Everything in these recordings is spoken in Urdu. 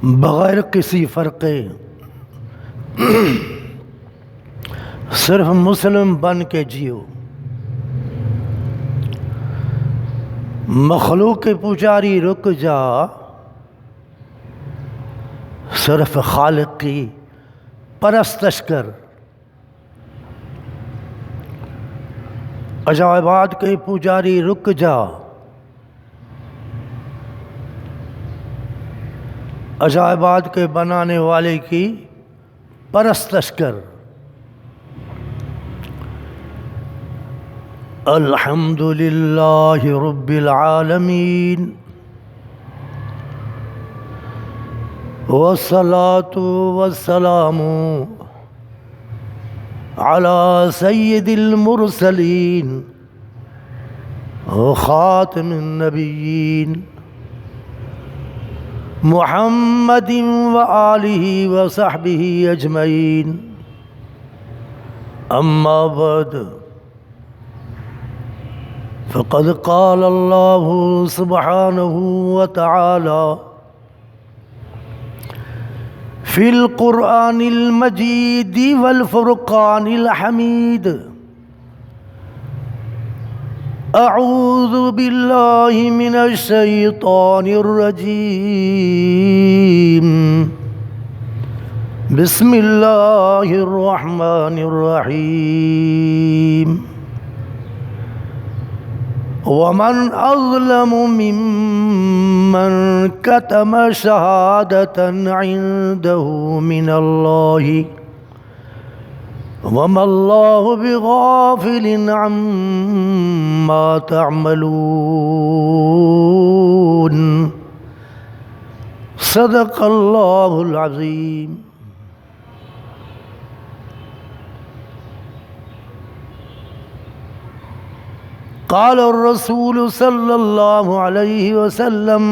بغیر کسی فرقے صرف مسلم بن کے جیو۔ مخلوق کے پجاری رک جا، صرف خالق کی پرستش کر۔ عجائبات کے پجاری رک جا، عجائبات کے بنانے والے کی پرستش کر۔ الحمد للہ رب العالمین والصلاة والسلام على سید المرسلین وخاتم النبیین محمد وآلہ وصحبہ اجمعین، اما بعد فقد قال اللہ سبحانہ وتعالی فی القرآن المجید والفرقان الحمید، اعوذ باللہ من الشیطان الرجیم، بسم اللہ الرحمن الرحیم۔ ومن اظلم ممن كتم شهادة عنده من الله وما الله بغافل عما تعملون، صدق اللہ العظیم۔ قال الرسول صلی اللہ علیہ وسلم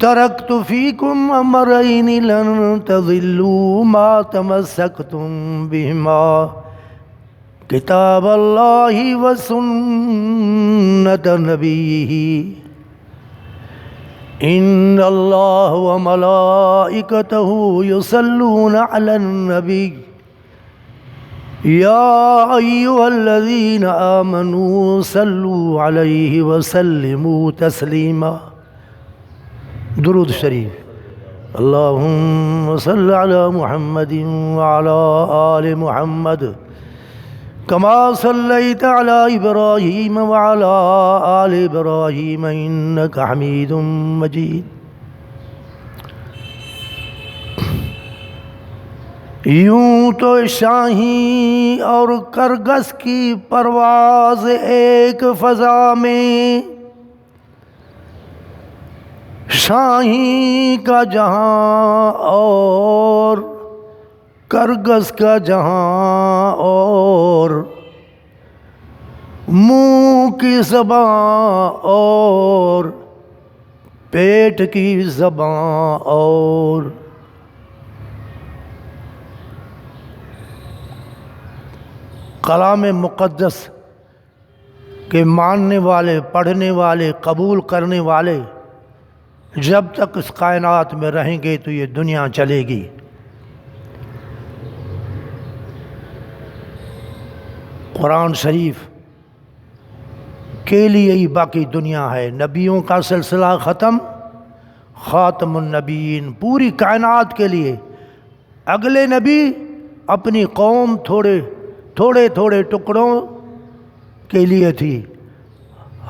ترکت فیکم امرین لن تضلوا ما تمسکتم بہما، کتاب اللہ وسنت نبیہ، ان اللہ وملائکتہ یصلون علی النبی، یا ایہا الذین آمنوا صلوا علیہ وسلموا تسلیما۔ درود شریف۔ اللہم صل علی محمد وعلی آل محمد کما صلیت علی ابراہیم وعلی آل ابراہیم انک حمید مجید۔ یوں تو شاہی اور کرگس کی پرواز ایک فضا میں، شاہی کا جہاں اور کرگس کا جہاں اور، منہ کی زبان اور پیٹ کی زبان اور۔ کلام مقدس کے ماننے والے، پڑھنے والے، قبول کرنے والے جب تک اس کائنات میں رہیں گے تو یہ دنیا چلے گی۔ قرآن شریف کے لیے ہی باقی دنیا ہے۔ نبیوں کا سلسلہ ختم، خاتم النبیین پوری کائنات کے لیے۔ اگلے نبی اپنی قوم تھوڑے ٹکڑوں کے لیے تھی،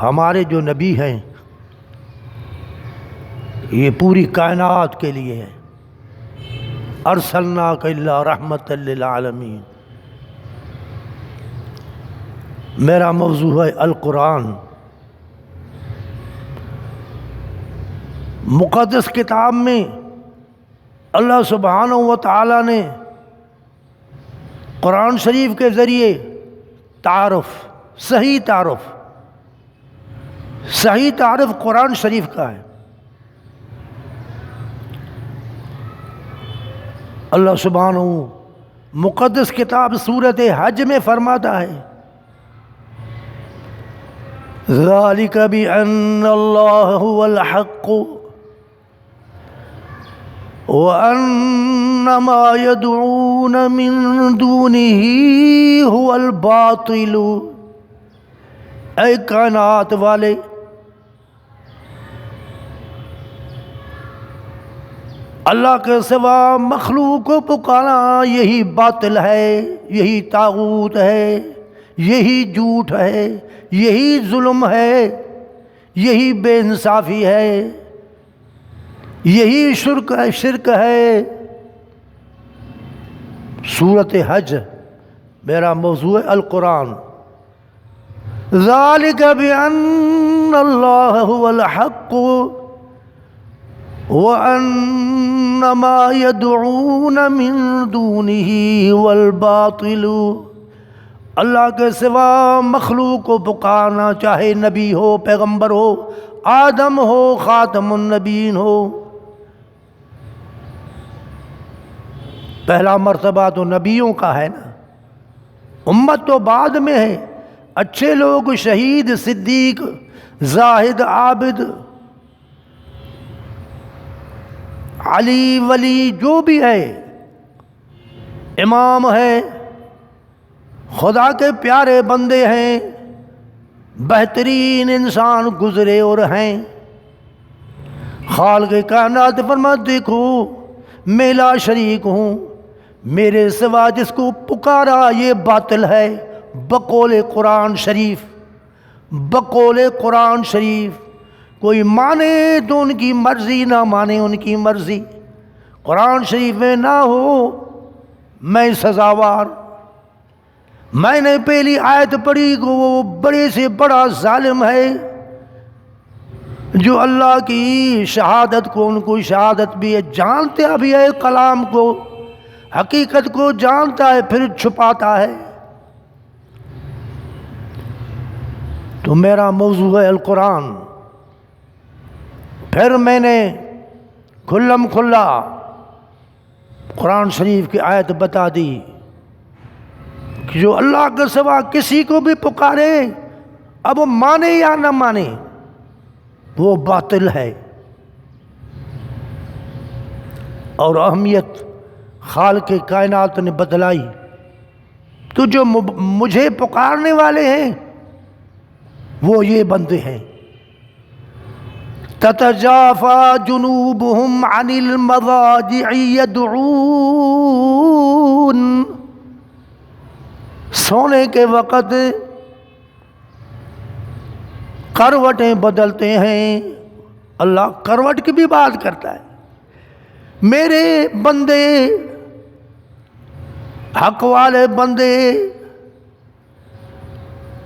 ہمارے جو نبی ہیں یہ پوری کائنات کے لیے ہے۔ ارسلناک الا رحمۃ للعالمین۔ میرا موضوع ہے القرآن۔ مقدس کتاب میں اللہ سبحانہ و تعالی نے قرآن شریف کے ذریعے صحیح تعارف قرآن شریف کا ہے۔ اللہ سبحانہ مقدس کتاب سورۃ حج میں فرماتا ہے ذالک بأن اللہ هو الحق وأن ما يدعون من دونه هو الباطل۔ اے کائنات والے، اللہ کے سوا مخلوق کو پکارنا یہی باطل ہے، یہی طاغوت ہے، یہی جھوٹ ہے، یہی ظلم ہے، یہی بے انصافی ہے، یہی شرک ہے۔ سورۃ حج میرا موضوع ہے القرآن۔ ذالک بأن اللہ هو الحق وأن ما يدعون من دونه هو الباطل۔ اللہ کے سوا مخلوق کو پکارنا، چاہے نبی ہو، پیغمبر ہو، آدم ہو، خاتم النبیین ہو، پہلا مرتبہ تو نبیوں کا ہے نا، امت تو بعد میں ہے۔ اچھے لوگ شہید، صدیق، زاہد، عابد، علی، ولی، جو بھی ہے، امام ہے، خدا کے پیارے بندے ہیں، بہترین انسان گزرے اور ہیں۔ خالق کائنات فرماتا دیکھو میں لا شریک ہوں، میرے سوا جس کو پکارا یہ باطل ہے، بقول قرآن شریف، بقول قرآن شریف۔ کوئی مانے تو ان کی مرضی، نہ مانے ان کی مرضی، قرآن شریف میں نہ ہو میں سزاوار۔ میں نے پہلی آیت پڑھی کہ وہ بڑے سے بڑا ظالم ہے جو اللہ کی شہادت کو، ان کو شہادت بھی ہے، جانتا بھی ہے، کلام کو، حقیقت کو جانتا ہے، پھر چھپاتا ہے۔ تو میرا موضوع ہے القرآن۔ پھر میں نے کھلم کھلا قرآن شریف کی آیت بتا دی کہ جو اللہ کے سوا کسی کو بھی پکارے، اب وہ مانے یا نہ مانے، وہ باطل ہے۔ اور اہمیت خالق کائنات نے بتلائی تو جو مجھے پکارنے والے ہیں وہ یہ بندے ہیں۔ تتجافى جنوبهم عن المضاجع يدعون، سونے کے وقت کروٹیں بدلتے ہیں۔ اللہ کروٹ کی بھی بات کرتا ہے۔ میرے بندے، حق والے بندے،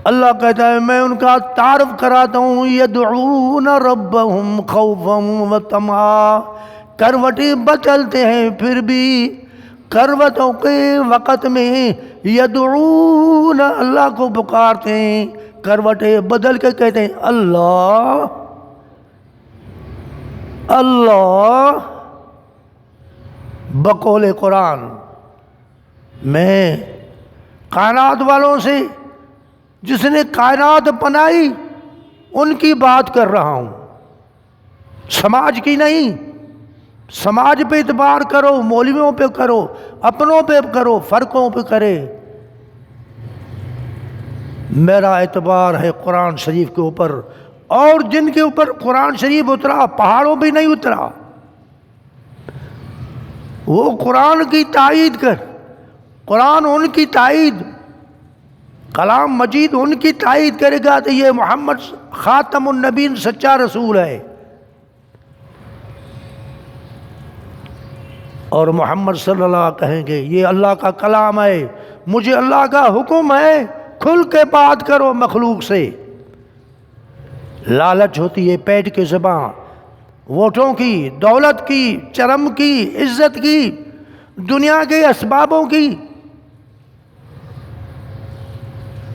اللہ کہتا ہے میں ان کا تعارف کراتا ہوں، یدعون ربهم خوفا وطمعا، کروٹیں بدلتے ہیں پھر بھی کروٹوں کے وقت میں یدعون، اللہ کو پکارتے ہیں، کروٹیں بدل کے کہتے ہیں اللہ اللہ۔ بقول قرآن میں کائنات والوں سے، جس نے کائنات بنائی، ان کی بات کر رہا ہوں، سماج کی نہیں۔ سماج پہ اعتبار کرو، مولویوں پہ کرو، اپنوں پہ کرو، فرقوں پہ کرے۔ میرا اعتبار ہے قرآن شریف کے اوپر، اور جن کے اوپر قرآن شریف اترا پہاڑوں پہ نہیں اترا، وہ قرآن کی تائید کر، قرآن ان کی تائید، کلام مجید ان کی تائید کرے گا تو یہ محمد خاتم النبیین سچا رسول ہے۔ اور محمد صلی اللہ علیہ وسلم کہیں گے یہ اللہ کا کلام ہے، مجھے اللہ کا حکم ہے، کھل کے بات کرو مخلوق سے۔ لالچ ہوتی ہے پیٹ کے زبان، ووٹوں کی، دولت کی، چرم کی، عزت کی، دنیا کے اسبابوں کی،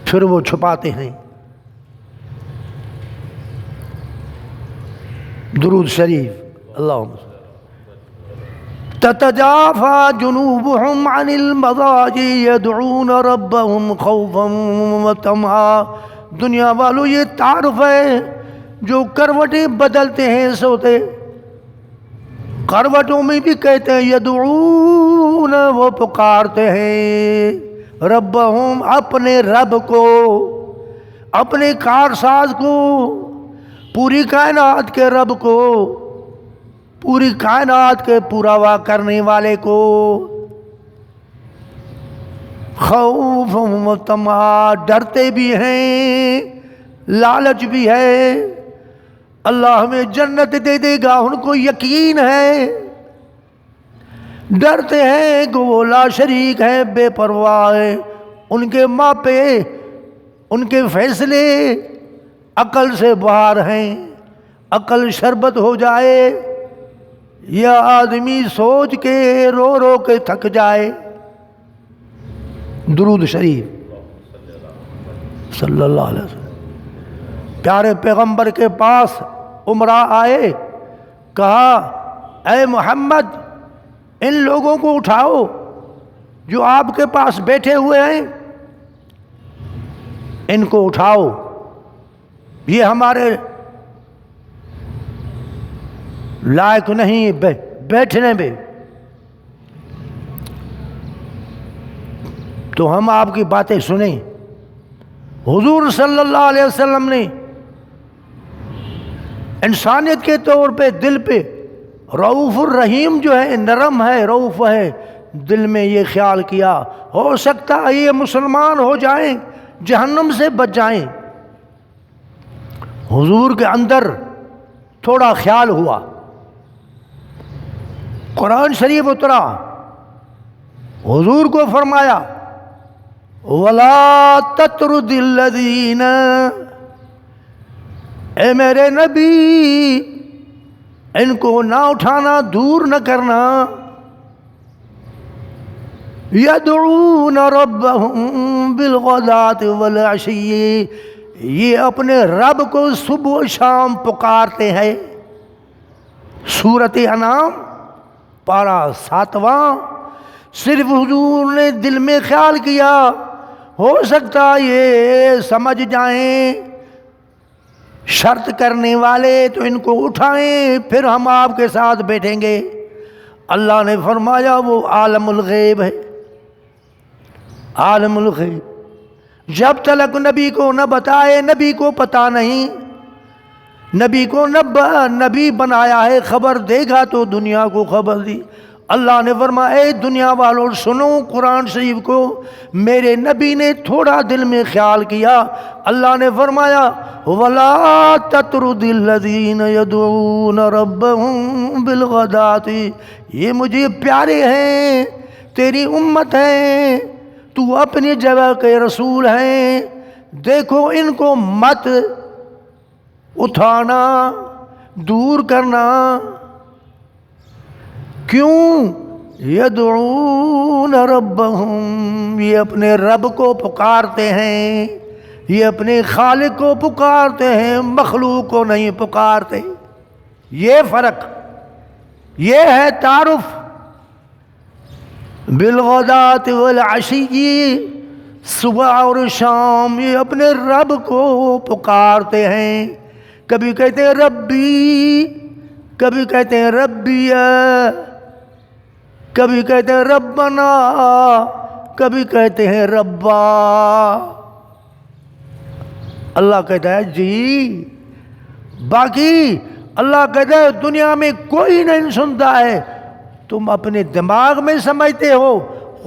پھر وہ چھپاتے ہیں۔ درود شریف اللہم تتجافى جنوبهم عن المضاجع يدعون ربهم خوفا وطمعا، دنیا والوں یہ تعارف ہے جو کروٹیں بدلتے ہیں سوتے، کروٹوں میں بھی کہتے ہیں یدعون، وہ پکارتے ہیں ربہم، اپنے رب کو، اپنے کارساز کو، پوری کائنات کے رب کو، پوری کائنات کے پورا کرنے والے کو، خوف و طمع، ڈرتے بھی ہیں، لالچ بھی ہے، اللہ ہمیں جنت دے دے گا ان کو یقین ہے، ڈرتے ہیں کہ وہ لا شریک ہے، بے پرواہ ہے، ان کے ماپے، ان کے فیصلے عقل سے باہر ہیں، عقل شربت ہو جائے یا آدمی سوچ کے رو رو کے تھک جائے۔ درود شریف صلی اللہ علیہ وسلم۔ پیارے پیغمبر کے پاس امراء آئے، کہا اے محمد ان لوگوں کو اٹھاؤ جو آپ کے پاس بیٹھے ہوئے ہیں، ان کو اٹھاؤ، یہ ہمارے لائق نہیں بیٹھنے میں، تو ہم آپ کی باتیں سنیں۔ حضور صلی اللہ علیہ وسلم نے انسانیت کے طور پہ دل پہ رؤوف الرحیم جو ہے، نرم ہے، رؤوف ہے، دل میں یہ خیال کیا ہو سکتا ہے یہ مسلمان ہو جائیں، جہنم سے بچ جائیں۔ حضور کے اندر تھوڑا خیال ہوا، قرآن شریف اترا، حضور کو فرمایا وَلَا تَطْرُدِ الَّذِينَ، اے میرے نبی ان کو نہ اٹھانا، دور نہ کرنا، يَدْعُونَ رَبَّهُمْ بِالْغَدَاةِ وَالْعَشِيِّ، یہ اپنے رب کو صبح و شام پکارتے ہیں۔ سورۃ انعام پارہ 7واں۔ صرف حضور نے دل میں خیال کیا ہو سکتا یہ سمجھ جائیں شرط کرنے والے، تو ان کو اٹھائیں پھر ہم آپ کے ساتھ بیٹھیں گے۔ اللہ نے فرمایا وہ عالم الغیب ہے، عالم الغیب، جب تلک نبی کو نہ بتائے، نبی کو پتہ نہیں، نبی کو نبی بنایا ہے، خبر دے گا تو دنیا کو خبر دی۔ اللہ نے فرمایا اے دنیا والوں سنو قرآن شریف کو، میرے نبی نے تھوڑا دل میں خیال کیا، اللہ نے فرمایا وَلَا تَطْرُدِ الَّذِينَ يَدْعُونَ رَبَّهُمْ بِالْغَدَاةِ، یہ مجھے پیارے ہیں، تیری امت ہیں، تو اپنی جگہ کے رسول ہیں، دیکھو ان کو مت اٹھانا، دور کرنا۔ کیوں؟ یدعون ربہم، یہ اپنے رب کو پکارتے ہیں، یہ اپنے خالق کو پکارتے ہیں، مخلوق کو نہیں پکارتے۔ یہ فرق، یہ ہے تعارف۔ بالغداۃ والعشی، صبح اور شام یہ اپنے رب کو پکارتے ہیں، کبھی کہتے ہیں ربی، کبھی کہتے ہیں ربیہ، کبھی کہتے ہیں ربنا، کبھی کہتے ہیں ربا۔ اللہ کہتا ہے جی، باقی اللہ کہتا ہے دنیا میں کوئی نہیں سنتا ہے، تم اپنے دماغ میں سمجھتے ہو،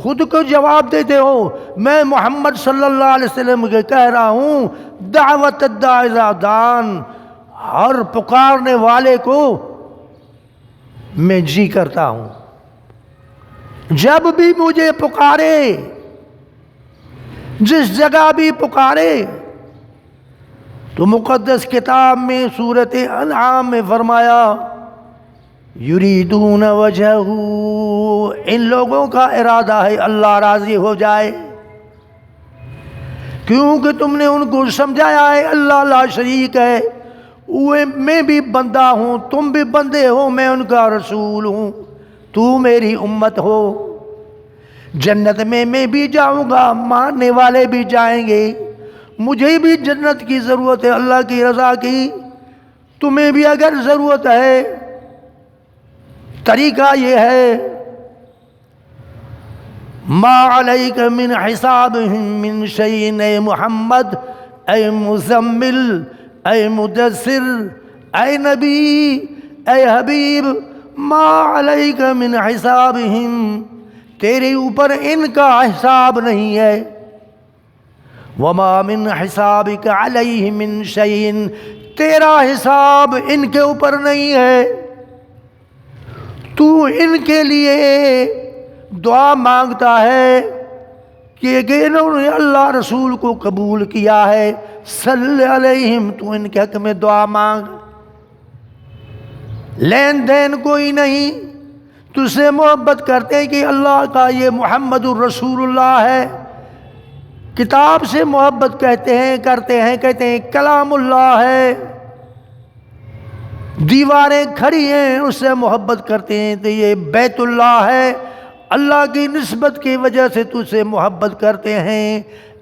خود کو جواب دیتے ہو۔ میں محمد صلی اللہ علیہ وسلم کے کہہ رہا ہوں دعوت الداعی اذا دعان، ہر پکارنے والے کو میں جی کرتا ہوں، جب بھی مجھے پکارے، جس جگہ بھی پکارے۔ تو مقدس کتاب میں سورۃ انعام میں فرمایا یریدون وجہہ، ان لوگوں کا ارادہ ہے اللہ راضی ہو جائے، کیونکہ تم نے ان کو سمجھایا ہے اللہ لا شریک ہے، میں بھی بندہ ہوں، تم بھی بندے ہو، میں ان کا رسول ہوں، تو میری امت ہو، جنت میں بھی جاؤں گا، ماننے والے بھی جائیں گے، مجھے بھی جنت کی ضرورت ہے، اللہ کی رضا کی، تمہیں بھی اگر ضرورت ہے، طریقہ یہ ہے، ما علیک من حسابہم من شیء، اے محمد، اے مزمل، اے مدثر، اے نبی، اے حبیب، ما علیک من حسابہم، تیرے اوپر ان کا حساب نہیں ہے، وما من حسابک علیہ من شیء، تیرا حساب ان کے اوپر نہیں ہے، تو ان کے لیے دعا مانگتا ہے کہ انہوں نے اللہ رسول کو قبول کیا ہے، صلی علیہم، تو ان کے حق میں دعا مانگ، لین دین کوئی نہیں، تجھ سے محبت کرتے ہیں کہ اللہ کا یہ محمد الرسول اللہ ہے، کتاب سے محبت کہتے ہیں کلام اللہ ہے، دیواریں کھڑی ہیں اس سے محبت کرتے ہیں تو یہ بیت اللہ ہے، اللہ کی نسبت کی وجہ سے تجھ سے محبت کرتے ہیں،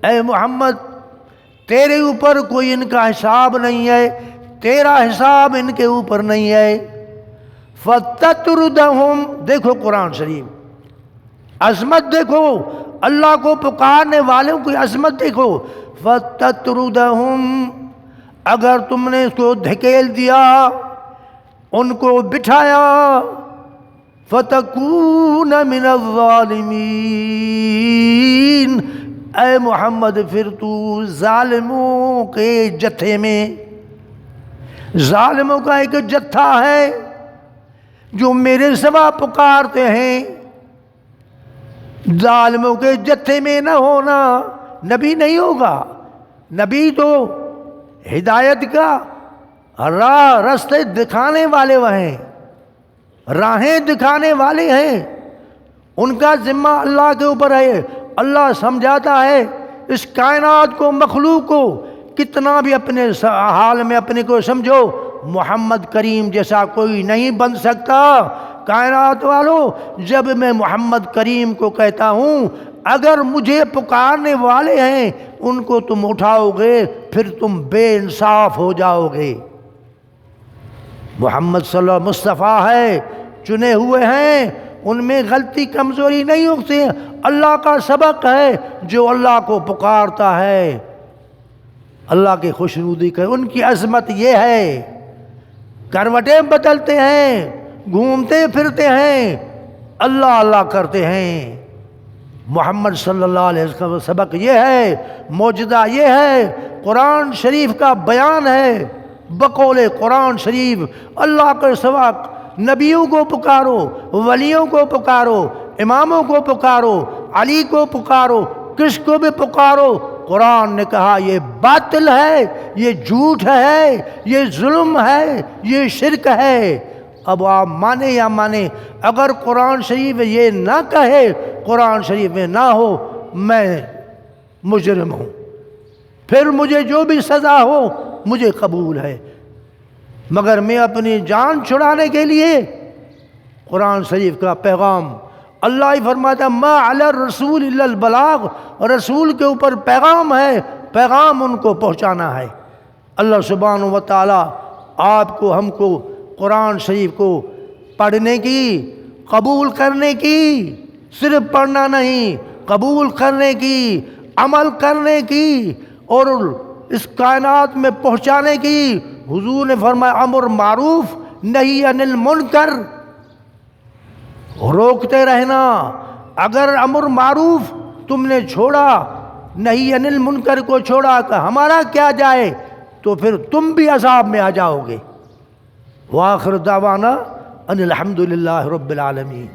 اے محمد تیرے اوپر کوئی ان کا حساب نہیں ہے، تیرا حساب ان کے اوپر نہیں ہے، فَتَتْرُدَهُمْ، دیکھو قرآن شریف عظمت، دیکھو اللہ کو پکارنے والوں کی عظمت دیکھو، فَتَتْرُدَهُمْ، اگر تم نے اس کو دھکیل دیا، ان کو بٹھایا، فَتَكُونَ مِنَ الظَّالِمِينَ، اے محمد پھر تو ظالموں کے جتھے میں، ظالموں کا ایک جتھا ہے جو میرے سوا پکارتے ہیں، ظالموں کے جتھے میں نہ ہونا نبی نہیں ہوگا، نبی تو ہدایت کا راہ رستے دکھانے والے وہ ہیں، راہیں دکھانے والے ہیں، ان کا ذمہ اللہ کے اوپر ہے، اللہ سمجھاتا ہے اس کائنات کو، مخلوق کو، کتنا بھی اپنے حال میں اپنے کو سمجھو، محمد کریم جیسا کوئی نہیں بن سکتا، کائنات والوں جب میں محمد کریم کو کہتا ہوں اگر مجھے پکارنے والے ہیں ان کو تم اٹھاؤ گے پھر تم بے انصاف ہو جاؤ گے، محمد صلی اللہ علیہ وسلم مصطفیٰ ہے، چنے ہوئے ہیں، ان میں غلطی کمزوری نہیں ہوتی، اللہ کا سبق ہے، جو اللہ کو پکارتا ہے اللہ کی خوشنودی کا، ان کی عظمت یہ ہے، کروٹیں بدلتے ہیں، گھومتے پھرتے ہیں، اللہ اللہ کرتے ہیں، محمد صلی اللہ علیہ وسلم کا سبق یہ ہے، معجزہ یہ ہے، قرآن شریف کا بیان ہے، بقول قرآن شریف اللہ کے سوا نبیوں کو پکارو، ولیوں کو پکارو، اماموں کو پکارو، علی کو پکارو، کس کو بھی پکارو، قرآن نے کہا یہ باطل ہے، یہ جھوٹ ہے، یہ ظلم ہے، یہ شرک ہے، اب آپ مانے یا مانے، اگر قرآن شریف یہ نہ کہے، قرآن شریف میں نہ ہو، میں مجرم ہوں، پھر مجھے جو بھی سزا ہو مجھے قبول ہے، مگر میں اپنی جان چھڑانے کے لیے قرآن شریف کا پیغام، اللہ ہی فرماتا ما علی الرسول الا البلاغ، رسول کے اوپر پیغام ہے، پیغام ان کو پہنچانا ہے، اللہ سبحانہ و تعالی آپ کو ہم کو قرآن شریف کو پڑھنے کی، قبول کرنے کی، صرف پڑھنا نہیں، قبول کرنے کی، عمل کرنے کی، اور اس کائنات میں پہنچانے کی، حضور نے فرمایا امر معروف نہی عن المنکر، روکتے رہنا، اگر امر معروف تم نے چھوڑا، نہی عن المنکر کو چھوڑا کہ ہمارا کیا جائے، تو پھر تم بھی عذاب میں آ جاؤ گے۔ وآخر دعوانا ان الحمد للہ رب العالمین۔